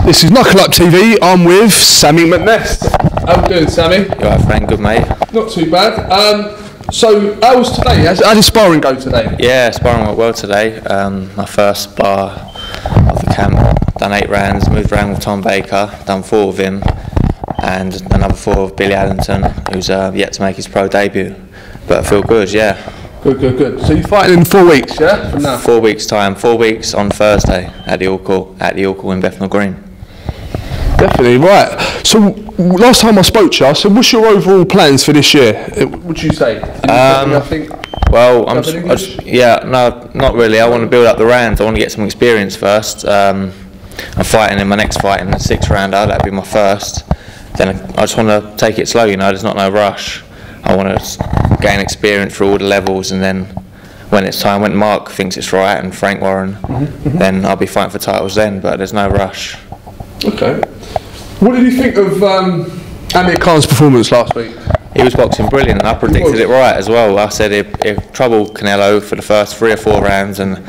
This is Knuckle-up TV. I'm with Sammy Mcness. How you doing, Sammy? You alright, Frank? Good, mate. Not too bad. So, how was today? How did sparring go today? Yeah, sparring went well today. My first spar of the camp. Done 8 rounds, moved around with Tom Baker, done 4 with him, and another 4 with Billy Allington, who's yet to make his pro debut. But I feel good, yeah. Good. So you're fighting in 4 weeks, yeah? From now? 4 weeks' time. 4 weeks on Thursday at the All in Bethnal Green. Definitely, right. So, last time I spoke to you, I said, what's your overall plans for this year? What would you say? I think. Well, no, not really. I want to build up the rounds. I want to get some experience first. I'm fighting in my next fight in the 6th rounder. That'd be my first. Then I just want to take it slow. You know, there's not no rush. I want to gain experience through all the levels, and then when it's time, when Mark thinks it's right and Frank Warren, then I'll be fighting for titles then. But there's no rush. Okay. What did you think of Amir Khan's performance last week? He was boxing brilliant, and I predicted it right as well. I said it troubled Canelo for the first 3 or 4 rounds, and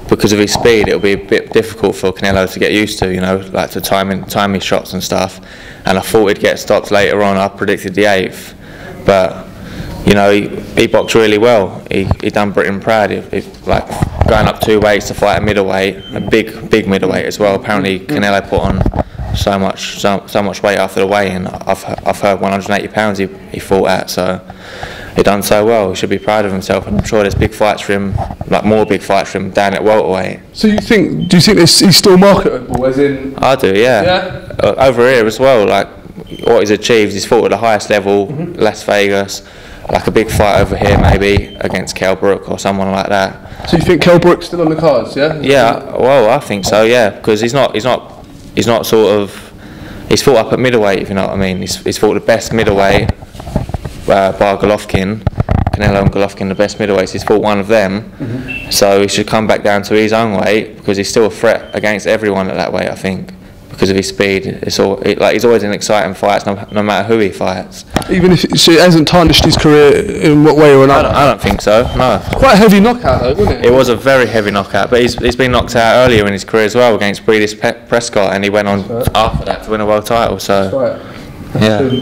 because of his speed, it'll be a bit difficult for Canelo to get used to, you know, like to time his shots and stuff. And I thought he'd get stopped later on. I predicted the 8th, but you know, he boxed really well. He done Britain proud. Like going up 2 weights to fight a middleweight, a big middleweight as well. Apparently Canelo put on so much weight after the weigh-in. I've heard 180 pounds he fought at, so he done so well. He should be proud of himself, and I'm sure there's big fights for him, like more big fights for him down at welterweight. So do you think he's still marketable? As in, I do, yeah. Over here as well, like what he's achieved. He's fought at the highest level, Las Vegas. Like a big fight over here, maybe against Brook or someone like that. So you think Brook's still on the cards, yeah? Yeah, well, I think so, yeah, because he's not sort of. He's fought up at middleweight, if you know what I mean. He's fought the best middleweight, bar Golovkin. Canelo and Golovkin, the best middleweights. He's fought one of them, so he should come back down to his own weight, because he's still a threat against everyone at that weight, I think. Because of his speed, he's always in exciting fights, no matter who he fights. Even if so, it hasn't tarnished his career in what way or another. I don't think so. No. Quite a heavy knockout, though, wasn't it? It was a very heavy knockout, but he's been knocked out earlier in his career as well against Breedis Prescott, and he went on after that to win a world title. So. That's right.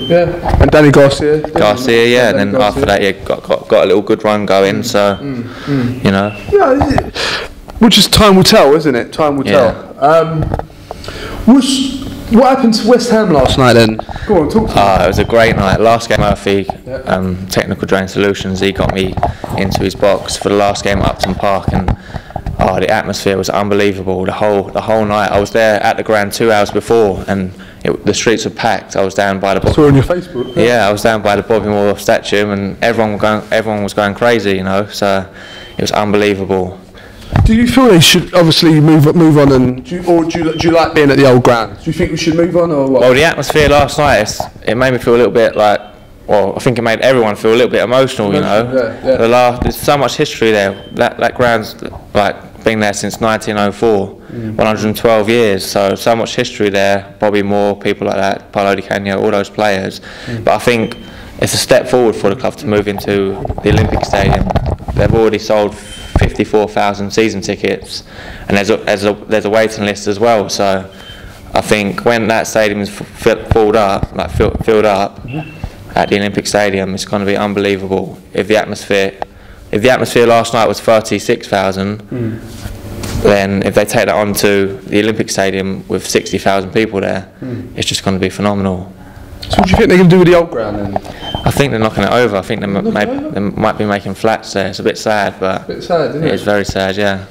Yeah. And Danny Garcia. Yeah, and then after that, yeah, got a little good run going. So, you know. Yeah, which is time will tell, isn't it? Time will tell. What happened to West Ham last night then? Go on, talk to me. It was a great night. Last game, Murphy, Technical Drain Solutions, he got me into his box for the last game at Upton Park, and the atmosphere was unbelievable. The whole night. I was there at the ground 2 hours before, and the streets were packed. I was down by the. I saw on your Facebook. Yeah, I was down by the Bobby Moore statue, and everyone was going crazy, you know. So it was unbelievable. Do you feel they should obviously move on, and do you like being at the old ground? Do you think we should move on, or what? Well, the atmosphere last night, it made me feel a little bit like, well, I think it made everyone feel a little bit emotional, you know. Yeah. There's so much history there. That ground's like been there since 1904, 112 years. So much history there. Bobby Moore, people like that, Paulo Di Canio, all those players. But I think it's a step forward for the club to move into the Olympic Stadium. They've already sold 54,000 season tickets, and there's a waiting list as well. So I think when that stadium is filled up at the Olympic Stadium, it's going to be unbelievable. If the atmosphere last night was 36,000, then if they take that onto the Olympic Stadium with 60,000 people there, it's just going to be phenomenal. So what do you think they're going to do with the old ground then? I think they're knocking it over. I think they might be making flats there. It's a bit sad, but isn't it? It's very sad, yeah.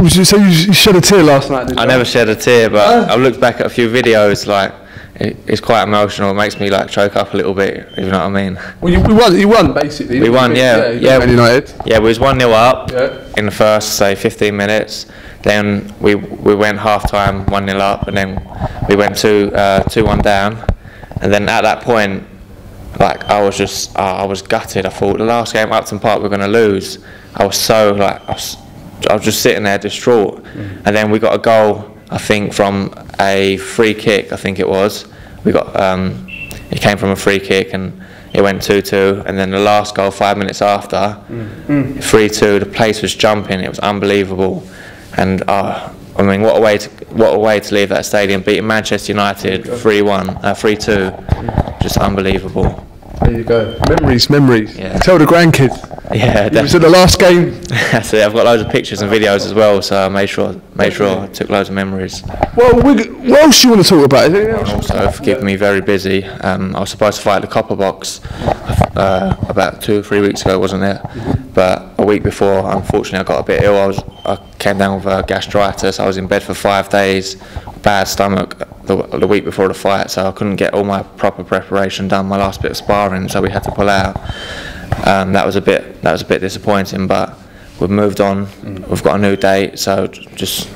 So you shed a tear last night, did you? I never shed a tear, but I've looked back at a few videos, like, it's quite emotional. It makes me like choke up a little bit, if you know what I mean. Well, you won basically. We won, yeah. Man United. Yeah, we was 1-0 up in the first, say, 15 minutes. Then we went half time 1-0 up, and then we went 2-1 down. And then at that point, like I was gutted. I thought the last game at Upton Park we're going to lose. I was so like I was just sitting there distraught. And then we got a goal, I think, from a free kick. I think it was. We got it came from a free kick, and it went 2-2. And then the last goal 5 minutes after, 3-2. The place was jumping. It was unbelievable. And I mean, what a way to leave that stadium, beating Manchester United 3-1, 3-2, just unbelievable. There you go. Memories. Yeah. Tell the grandkids. Yeah, it was at the last game. That's it. I've got loads of pictures and videos as well, so I made sure I took loads of memories. Well, what else do you want to talk about? Also, for keeping me very busy. I was supposed to fight at the Copper Box about 2 or 3 weeks ago, wasn't it? But a week before, unfortunately, I got a bit ill. I came down with gastritis. I was in bed for 5 days, bad stomach the week before the fight, so I couldn't get all my proper preparation done. My last bit of sparring, so we had to pull out. That was a bit disappointing, but we've moved on. We've got a new date, so just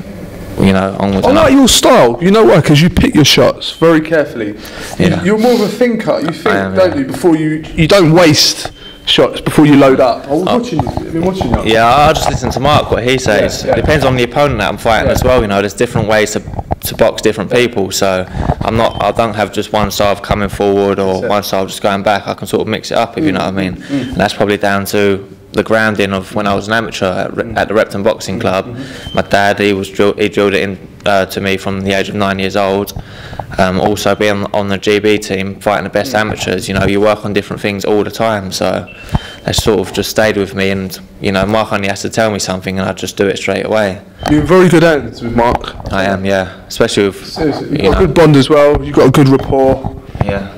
onwards. I like your style. You know why? Because you pick your shots very carefully. Yeah. You're more of a thinker. You think, don't you? Before you don't waste shots before you load up. I've been watching you. Yeah, I just listen to Mark, what he says. It depends on the opponent that I'm fighting as well. There's different ways to box different people, so I don't have just one style of coming forward or one style of just going back. I can sort of mix it up, if you know what I mean. And that's probably down to the grounding of when I was an amateur at the Repton Boxing Club. My dad, he drilled it in to me from the age of 9 years old. Also being on the GB team, fighting the best amateurs, you work on different things all the time, so that sort of just stayed with me. And Mark only has to tell me something and I just do it straight away. You're in very good hands with Mark. I am, yeah, especially with you've got a good bond as well. You've got a good rapport. Yeah.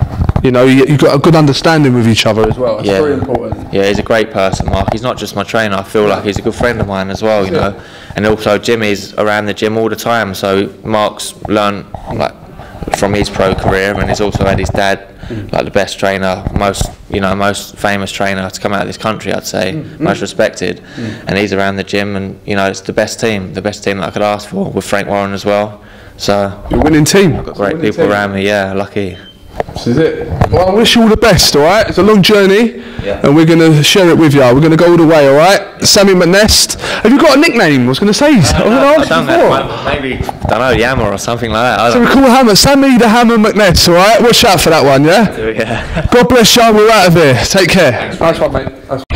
You've got a good understanding with each other as well. It's very important. Yeah, he's a great person, Mark. He's not just my trainer. I feel like he's a good friend of mine as well, you know. And also Jimmy's around the gym all the time, so Mark's learned from his pro career, and he's also had his dad, the best trainer, most famous trainer to come out of this country, I'd say, most respected. And he's around the gym, and it's the best team that I could ask for, with Frank Warren as well. So you're a winning team. I've got great people around me. Yeah, lucky. This is it. Well, I wish you all the best, alright? It's a long journey, and we're going to share it with you. We're going to go all the way, alright? Sammy Mcness. Have you got a nickname? I was going to say. I don't know. Maybe, the Hammer or something like that. So we call Hammer. Sammy the Hammer Mcness, alright? Watch out for that one, yeah? Yeah. God bless you. We're out of here. Take care. Nice one, mate.